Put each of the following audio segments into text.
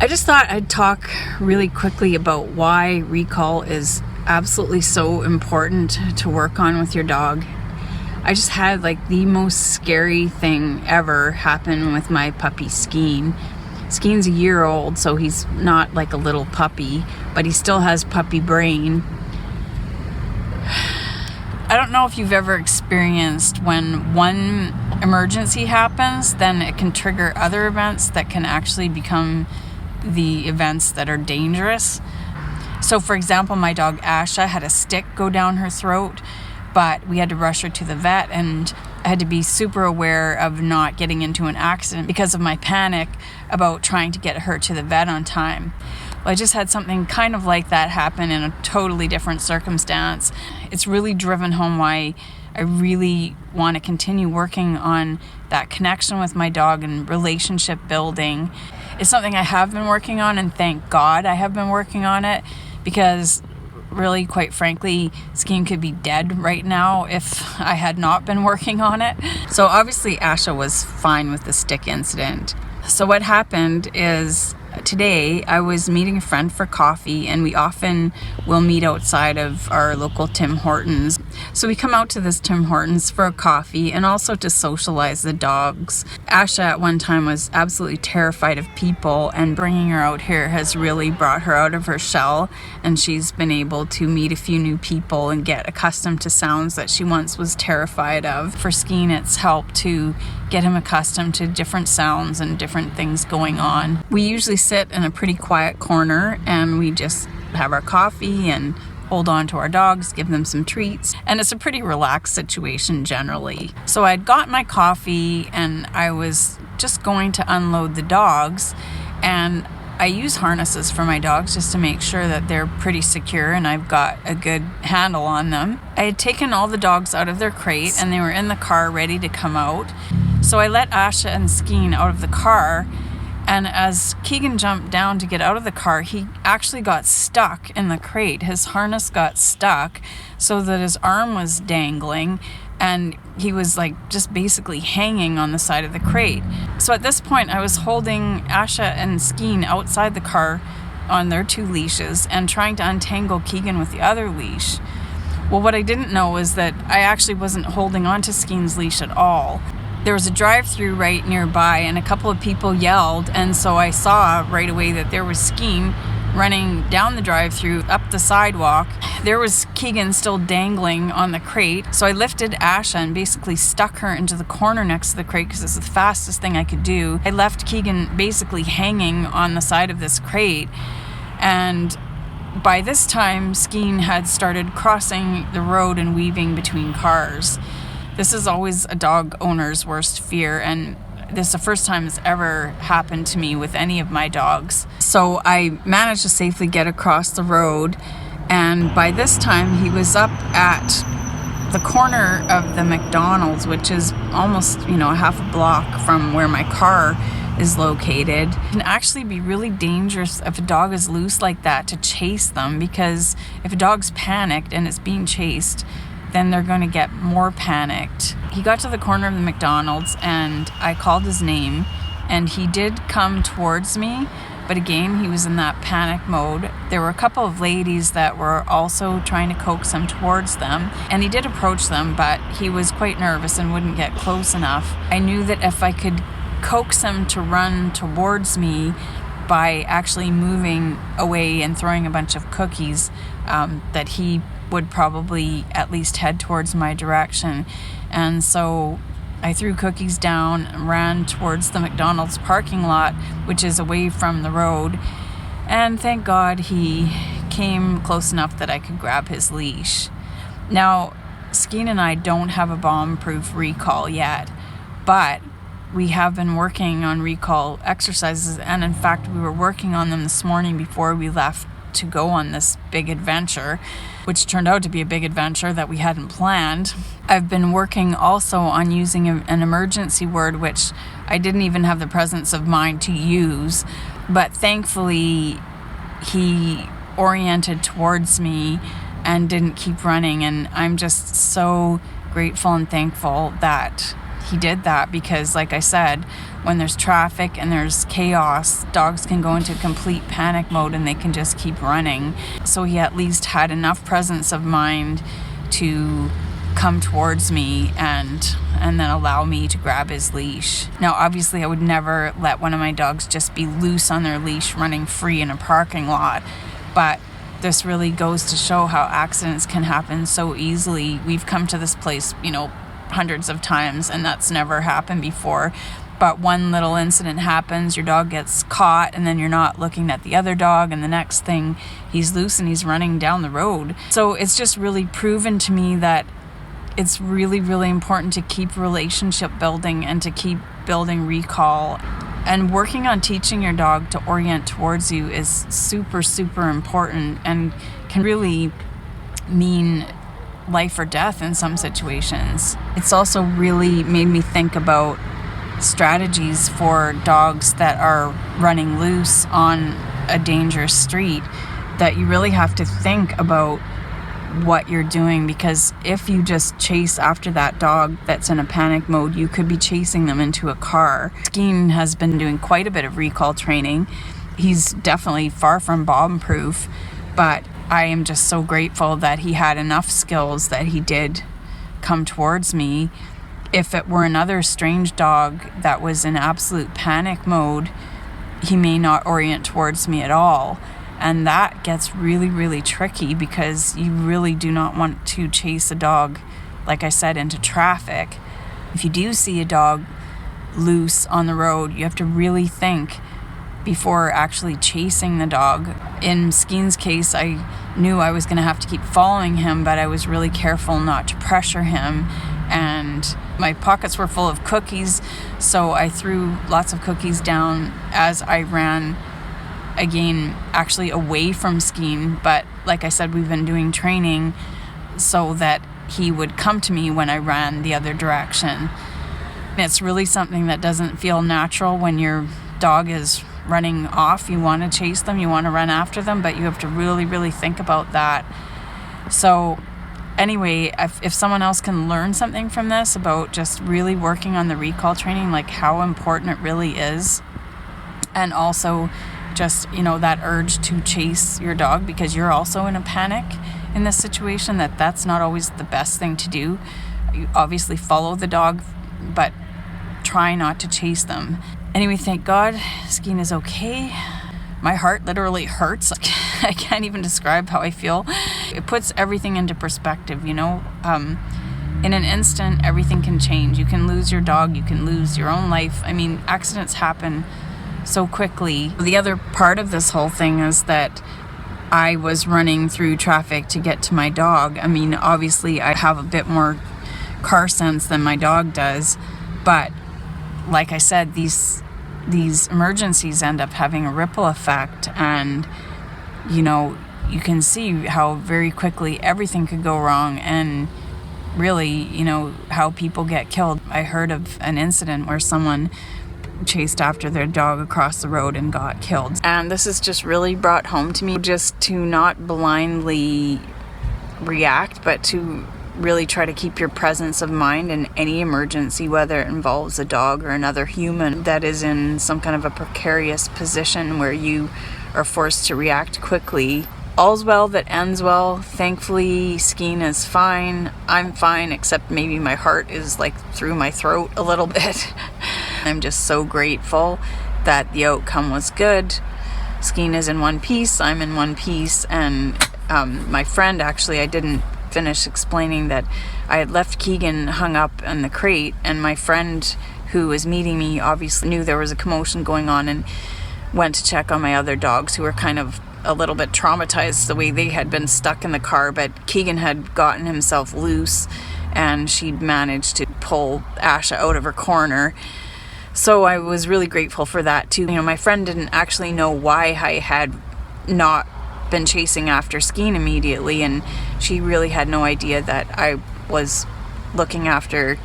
I just thought I'd talk really quickly about why recall is absolutely so important to work on with your dog. I just had like the most scary thing ever happen with my puppy Skeen. Skeen's a year old, so he's not like a little puppy, but he still has puppy brain. I don't know if you've ever experienced when one emergency happens, then it can trigger other events that can actually become the events that are dangerous. So for example, my dog Asha had a stick go down her throat, but we had to rush her to the vet, and I had to be super aware of not getting into an accident because of my panic about trying to get her to the vet on time. Well, I just had something kind of like that happen in a totally different circumstance. It's really driven home why I really want to continue working on that connection with my dog and relationship building. It's something I have been working on, and thank God I have been working on it, because really, quite frankly, Skeen could be dead right now if I had not been working on it. So obviously Asha was fine with the stick incident. So what happened is today I was meeting a friend for coffee, and we often will meet outside of our local Tim Hortons. So we come out to this Tim Hortons for a coffee and also to socialize the dogs. Asha at one time was absolutely terrified of people, and bringing her out here has really brought her out of her shell, and she's been able to meet a few new people and get accustomed to sounds that she once was terrified of. For Skeen, it's helped to get him accustomed to different sounds and different things going on. We usually sit in a pretty quiet corner and we just have our coffee and hold on to our dogs, give them some treats, and it's a pretty relaxed situation generally. So I'd got my coffee and I was just going to unload the dogs, and I use harnesses for my dogs just to make sure that they're pretty secure and I've got a good handle on them. I had taken all the dogs out of their crate and they were in the car ready to come out. So I let Asha and Skeen out of the car, and as Keegan jumped down to get out of the car, he actually got stuck in the crate. His harness got stuck so that his arm was dangling, and he was like just basically hanging on the side of the crate. So at this point, I was holding Asha and Skeen outside the car on their two leashes and trying to untangle Keegan with the other leash. Well, what I didn't know was that I actually wasn't holding on to Skeen's leash at all. There was a drive-through right nearby, and a couple of people yelled, and so I saw right away that there was Skeen running down the drive-through, up the sidewalk. There was Keegan still dangling on the crate, so I lifted Asha and basically stuck her into the corner next to the crate because it's the fastest thing I could do. I left Keegan basically hanging on the side of this crate, and by this time, Skeen had started crossing the road and weaving between cars. This is always a dog owner's worst fear, and this is the first time it's ever happened to me with any of my dogs. So I managed to safely get across the road, and by this time he was up at the corner of the McDonald's, which is almost, a half a block from where my car is located. It can actually be really dangerous if a dog is loose like that to chase them, because if a dog's panicked and it's being chased, then they're going to get more panicked. He got to the corner of the McDonald's and I called his name, and he did come towards me, but again, he was in that panic mode. There were a couple of ladies that were also trying to coax him towards them, and he did approach them, but he was quite nervous and wouldn't get close enough. I knew that if I could coax him to run towards me by actually moving away and throwing a bunch of cookies, that he would probably at least head towards my direction. And so I threw cookies down and ran towards the McDonald's parking lot, which is away from the road. And thank God he came close enough that I could grab his leash. Now, Skeen and I don't have a bomb-proof recall yet, but we have been working on recall exercises, and in fact, we were working on them this morning before we left to go on this big adventure, which turned out to be a big adventure that we hadn't planned. I've been working also on using an emergency word, which I didn't even have the presence of mind to use, but thankfully he oriented towards me and didn't keep running, and I'm just so grateful and thankful that he did that because, like I said, when there's traffic and there's chaos, dogs can go into complete panic mode and they can just keep running. So he at least had enough presence of mind to come towards me and then allow me to grab his leash. Now, obviously, I would never let one of my dogs just be loose on their leash running free in a parking lot, but this really goes to show how accidents can happen so easily. We've come to this place, hundreds of times, and that's never happened before. But one little incident happens, your dog gets caught, and then you're not looking at the other dog, and the next thing, he's loose and he's running down the road. So it's just really proven to me that it's really, really important to keep relationship building and to keep building recall. And working on teaching your dog to orient towards you is super, super important and can really mean life or death in some situations. It's also really made me think about strategies for dogs that are running loose on a dangerous street, that you really have to think about what you're doing, because if you just chase after that dog that's in a panic mode, you could be chasing them into a car. Skeen has been doing quite a bit of recall training. He's definitely far from bomb-proof, but I am just so grateful that he had enough skills that he did come towards me. If it were another strange dog that was in absolute panic mode, he may not orient towards me at all. And that gets really, really tricky because you really do not want to chase a dog, like I said, into traffic. If you do see a dog loose on the road, you have to really think before actually chasing the dog. In Skeen's case, I knew I was going to have to keep following him, but I was really careful not to pressure him. And my pockets were full of cookies, so I threw lots of cookies down as I ran, again, actually away from Skeen. But like I said, we've been doing training so that he would come to me when I ran the other direction. It's really something that doesn't feel natural when your dog is running off. You want to chase them, you want to run after them, but you have to really, really think about that. So anyway, if someone else can learn something from this about just really working on the recall training, like how important it really is, and also just, that urge to chase your dog because you're also in a panic in this situation, that's not always the best thing to do. You obviously follow the dog, but try not to chase them. Anyway, thank God Skeen is okay. My heart literally hurts. I can't even describe how I feel. It puts everything into perspective, in an instant, everything can change. You can lose your dog, you can lose your own life. I mean, accidents happen so quickly. The other part of this whole thing is that I was running through traffic to get to my dog. I mean, obviously I have a bit more car sense than my dog does, but like I said, these emergencies end up having a ripple effect, and you can see how very quickly everything could go wrong, and really, how people get killed. I heard of an incident where someone chased after their dog across the road and got killed. And this is just really brought home to me just to not blindly react, but to really try to keep your presence of mind in any emergency, whether it involves a dog or another human that is in some kind of a precarious position where you are forced to react quickly. All's well that ends well. Thankfully, Skeen is fine. I'm fine, except maybe my heart is like through my throat a little bit. I'm just so grateful that the outcome was good. Skeen is in one piece, I'm in one piece, and my friend, actually, I didn't finish explaining that I had left Keegan hung up in the crate, and my friend who was meeting me obviously knew there was a commotion going on and went to check on my other dogs, who were kind of a little bit traumatized the way they had been stuck in the car, but Keegan had gotten himself loose and she'd managed to pull Asha out of her corner. So I was really grateful for that too. My friend didn't actually know why I had not been chasing after Skeen immediately, and she really had no idea that I was looking after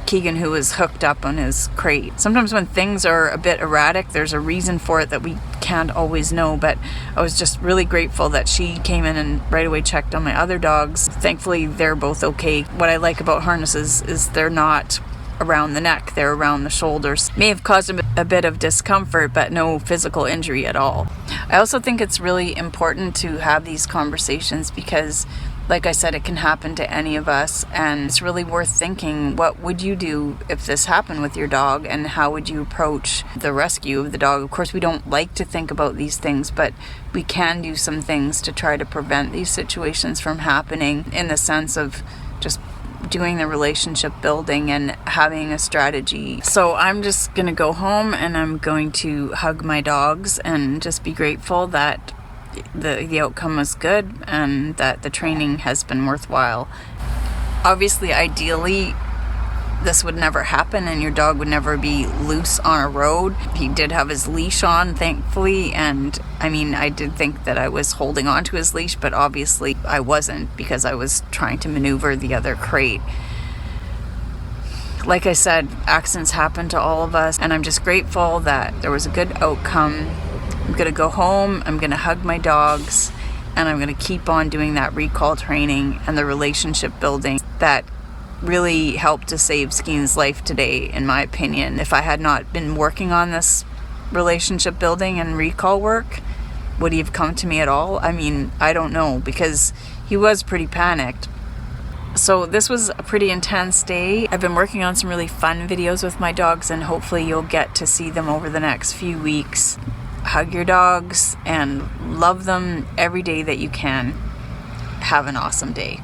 Keegan, who was hooked up on his crate. Sometimes when things are a bit erratic, there's a reason for it that we can't always know, but I was just really grateful that she came in and right away checked on my other dogs. Thankfully, they're both okay. What I like about harnesses is they're not around the neck, they're around the shoulders. May have caused a bit of discomfort, but no physical injury at all. I also think it's really important to have these conversations because, like I said, it can happen to any of us, and it's really worth thinking, what would you do if this happened with your dog, and how would you approach the rescue of the dog? Of course, we don't like to think about these things, but we can do some things to try to prevent these situations from happening, in the sense of just doing the relationship building and having a strategy. So I'm just gonna go home and I'm going to hug my dogs and just be grateful that the outcome was good and that the training has been worthwhile. Obviously, ideally, this would never happen and your dog would never be loose on a road. He did have his leash on, thankfully, and I mean, I did think that I was holding on to his leash, but obviously I wasn't, because I was trying to maneuver the other crate. Like I said, accidents happen to all of us, and I'm just grateful that there was a good outcome. I'm gonna go home, I'm gonna hug my dogs, and I'm gonna keep on doing that recall training and the relationship building that really helped to save Skeen's life today, in my opinion. If I had not been working on this relationship building and recall work, would he have come to me at all? I mean, I don't know, because he was pretty panicked. So this was a pretty intense day. I've been working on some really fun videos with my dogs, and hopefully you'll get to see them over the next few weeks. Hug your dogs and love them every day that you can. Have an awesome day.